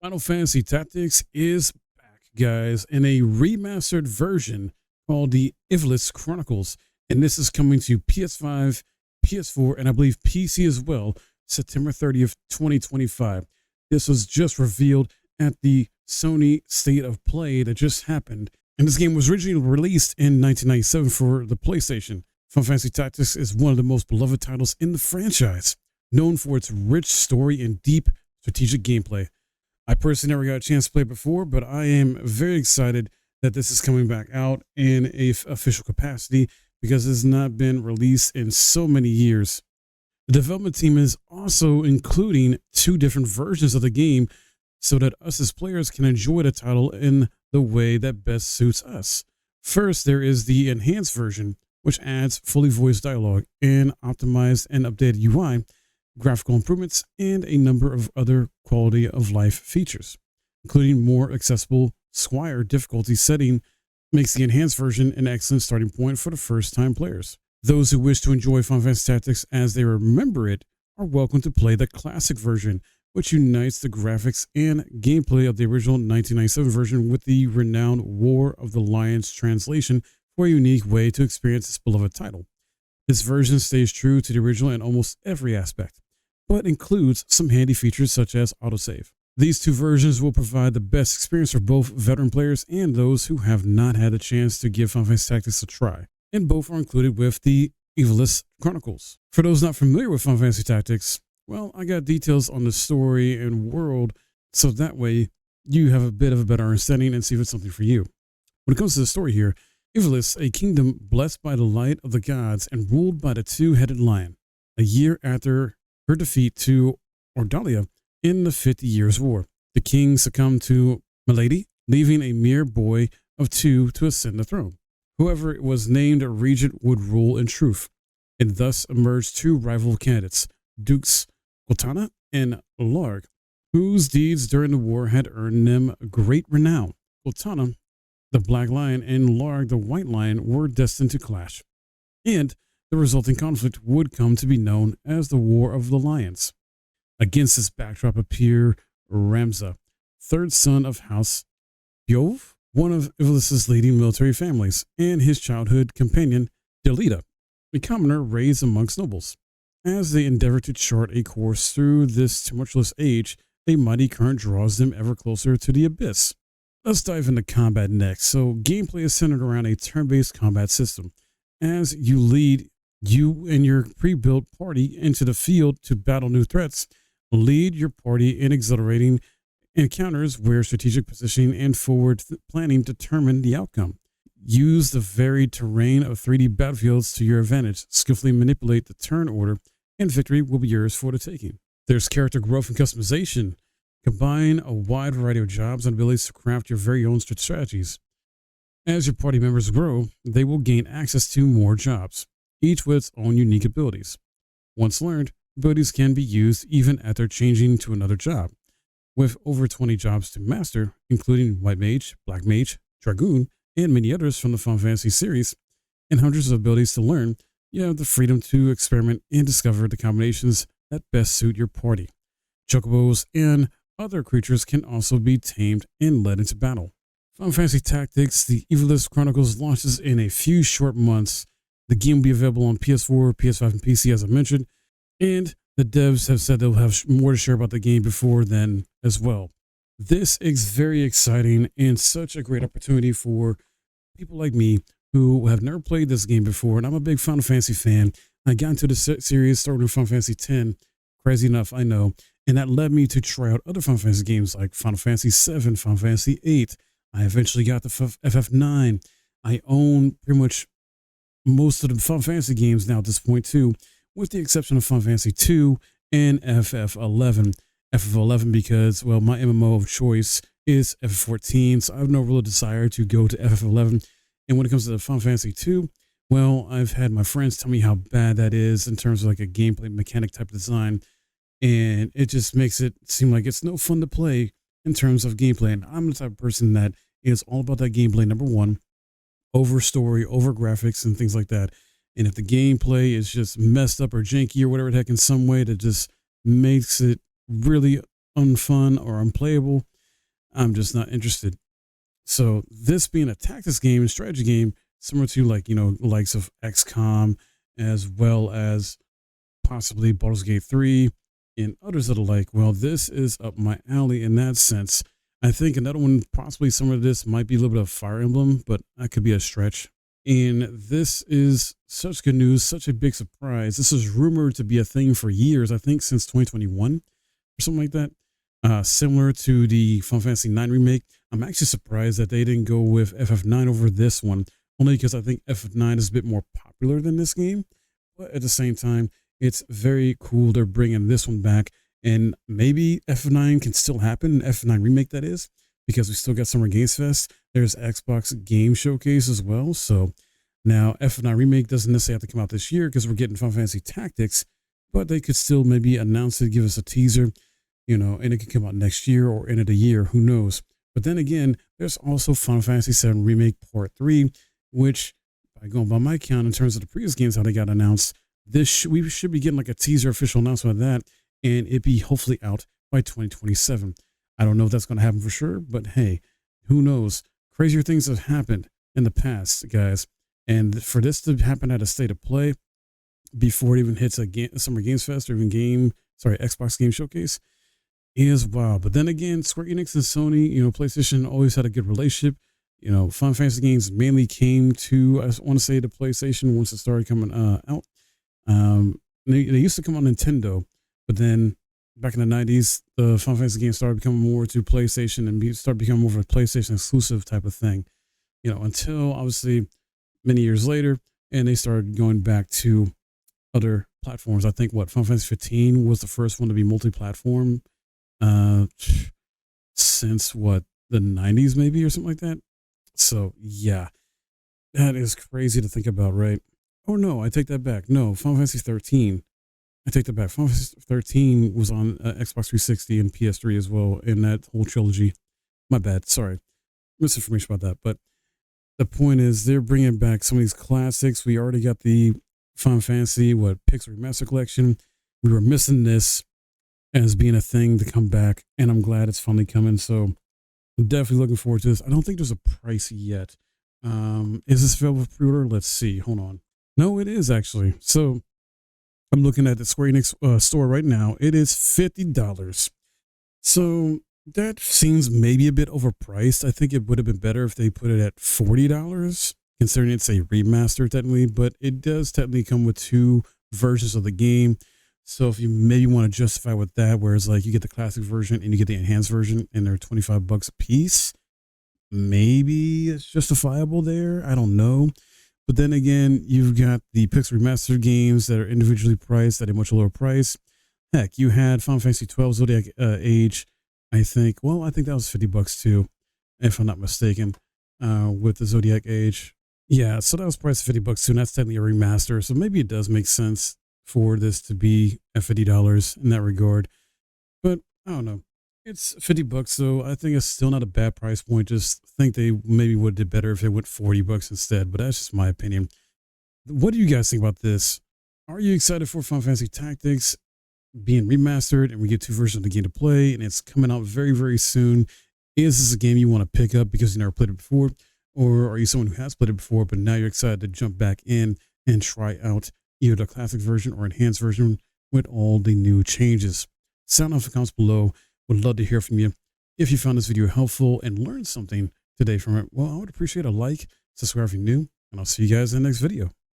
Final Fantasy Tactics is back, guys, in a remastered version called the Ivalice Chronicles. And this is coming to PS5, PS4, and I believe PC as well, September 30th, 2025. This was just revealed at the Sony State of Play that just happened. And this game was originally released in 1997 for the PlayStation. Final Fantasy Tactics is one of the most beloved titles in the franchise, known for its rich story and deep strategic gameplay. I personally never got a chance to play it before, but I am very excited that this is coming back out in a official capacity because it's not been released in so many years. The development team is also including 2 different versions of the game so that us as players can enjoy the title in the way that best suits us. First, there is the enhanced version, which adds fully voiced dialogue and optimized and updated UI, graphical improvements, and a number of other quality of life features, including more accessible Squire difficulty setting makes the enhanced version an excellent starting point for the first-time players. Those who wish to enjoy Final Fantasy Tactics as they remember it are welcome to play the classic version, which unites the graphics and gameplay of the original 1997 version with the renowned War of the Lions translation for a unique way to experience this beloved title. This version stays true to the original in almost every aspect, but includes some handy features such as autosave. These 2 versions will provide the best experience for both veteran players and those who have not had a chance to give Final Fantasy Tactics a try, and both are included with the Ivalice Chronicles. For those not familiar with Final Fantasy Tactics, well, I got details on the story and world, so that way you have a bit of a better understanding and see if it's something for you. When it comes to the story here, Ivalice, a kingdom blessed by the light of the gods and ruled by the 2-headed lion, a year after her defeat to Ordallia in the 50 Years' War. The king succumbed to malady, leaving a mere boy of 2 to ascend the throne. Whoever was named a regent would rule in truth, and thus emerged 2 rival candidates, Dukes Goltanna and Larg, whose deeds during the war had earned them great renown. Goltanna, the Black Lion, and Larg, the White Lion, were destined to clash, and the resulting conflict would come to be known as the War of the Lions. Against this backdrop appear Ramza, 3rd son of House Beoulve, one of Ivalice's leading military families, and his childhood companion, Delita, a commoner raised amongst nobles. As they endeavor to chart a course through this tumultuous age, a mighty current draws them ever closer to the abyss. Let's dive into combat next. So gameplay is centered around a turn-based combat system. As you lead you and your pre-built party into the field to battle new threats, lead your party in exhilarating encounters where strategic positioning and forward planning determine the outcome. Use the varied terrain of 3D battlefields to your advantage, skillfully manipulate the turn order, and victory will be yours for the taking. There's character growth and customization. Combine a wide variety of jobs and abilities to craft your very own strategies. As your party members grow, they will gain access to more jobs, each with its own unique abilities. Once learned, abilities can be used even after changing to another job. With over 20 jobs to master, including White Mage, Black Mage, Dragoon, and many others from the Final Fantasy series, and hundreds of abilities to learn, you have the freedom to experiment and discover the combinations that best suit your party. Chocobos and other creatures can also be tamed and led into battle. Final Fantasy Tactics, the Ivalice Chronicles, launches in a few short months. The game will be available on PS4, PS5, and PC, as I mentioned, and the devs have said they'll have more to share about the game before then as well. This is very exciting and such a great opportunity for people like me who have never played this game before, and I'm a big Final Fantasy fan. I got into the series starting with Final Fantasy X, crazy enough, I know, and that led me to try out other Final Fantasy games like Final Fantasy VII, Final Fantasy VIII. I eventually got the FF9. I own pretty much most of the Final Fantasy games now at this point too, with the exception of Final Fantasy II and FF11. FF11 because, well, my MMO of choice is FF14, so I have no real desire to go to FF11. And when it comes to the Final Fantasy II, well, I've had my friends tell me how bad that is in terms of like a gameplay mechanic type design, and it just makes it seem like it's no fun to play in terms of gameplay. And I'm the type of person that is all about that gameplay, number one, over story, over graphics, and things like that. And if the gameplay is just messed up or janky or whatever the heck in some way that just makes it really unfun or unplayable, I'm just not interested. So this being a tactics game and strategy game, similar to like, likes of XCOM, as well as possibly Baldur's Gate 3 and others that are like, well, this is up my alley in that sense. I think another one, possibly some of this might be a little bit of Fire Emblem, but that could be a stretch. And this is such good news, such a big surprise. This is rumored to be a thing for years, I think since 2021 or something like that. Similar to the Final Fantasy 9 Remake. I'm actually surprised that they didn't go with FF9 over this one, only because I think FF9 is a bit more popular than this game. But at the same time, it's very cool they're bringing this one back. And maybe FF9 can still happen, FF9 Remake that is, because we still got Summer Games Fest. There's Xbox Game Showcase as well. So now FF9 Remake doesn't necessarily have to come out this year because we're getting Final Fantasy Tactics, but they could still maybe announce it, give us a teaser, and it could come out next year or end of the year, who knows. But then again, there's also Final Fantasy VII Remake Part 3, which, by going by my count in terms of the previous games, how they got announced, we should be getting like a teaser official announcement of that, and it be hopefully out by 2027. I don't know if that's going to happen for sure, but hey, who knows? Crazier things have happened in the past, guys. And for this to happen at a state of play before it even hits a Summer Games Fest or even Xbox Game Showcase is wild. But then again, Square Enix and Sony, PlayStation always had a good relationship. Final Fantasy games mainly came to, I want to say, the PlayStation once it started coming out. They used to come on Nintendo, but then back in the 90s, the Final Fantasy games started becoming more to PlayStation and started becoming more of a PlayStation exclusive type of thing. Until obviously many years later, and they started going back to other platforms. I think Final Fantasy 15 was the first one to be multi-platform since the 90s maybe or something like that. So yeah, that is crazy to think about, right? Oh no, I take that back. No, Final Fantasy 13. I take that back. Final Fantasy 13 was on Xbox 360 and PS3 as well in that whole trilogy. My bad. Sorry. Misinformation about that. But the point is they're bringing back some of these classics. We already got the Final Fantasy, Pixel Remaster Collection. We were missing this as being a thing to come back, and I'm glad it's finally coming. So I'm definitely looking forward to this. I don't think there's a price yet. Is this available for pre-order? Let's see. Hold on. No, it is actually. So I'm looking at the Square Enix store right now. It is $50. So that seems maybe a bit overpriced. I think it would have been better if they put it at $40, considering it's a remaster technically, but it does technically come with 2 versions of the game. So if you maybe want to justify with that, whereas like you get the classic version and you get the enhanced version and they're $25 a piece, maybe it's justifiable there. I don't know. But then again, you've got the Pixel Remastered games that are individually priced at a much lower price. Heck, you had Final Fantasy 12 Zodiac Age, I think. Well, I think that was $50 too, if I'm not mistaken, with the Zodiac Age. Yeah, so that was priced at $50 too, and that's technically a remaster. So maybe it does make sense for this to be at $50 in that regard. But I don't know. It's $50, so I think it's still not a bad price point. Just think they maybe would have did better if they went $40 instead, but that's just my opinion. What do you guys think about this? Are you excited for Final Fantasy Tactics being remastered and we get 2 versions of the game to play and it's coming out very, very soon? Is this a game you want to pick up because you never played it before? Or are you someone who has played it before, but now you're excited to jump back in and try out either the classic version or enhanced version with all the new changes? Sound off in the comments below. Would love to hear from you. If you found this video helpful and learned something today from it, well, I would appreciate a like, subscribe if you're new, and I'll see you guys in the next video.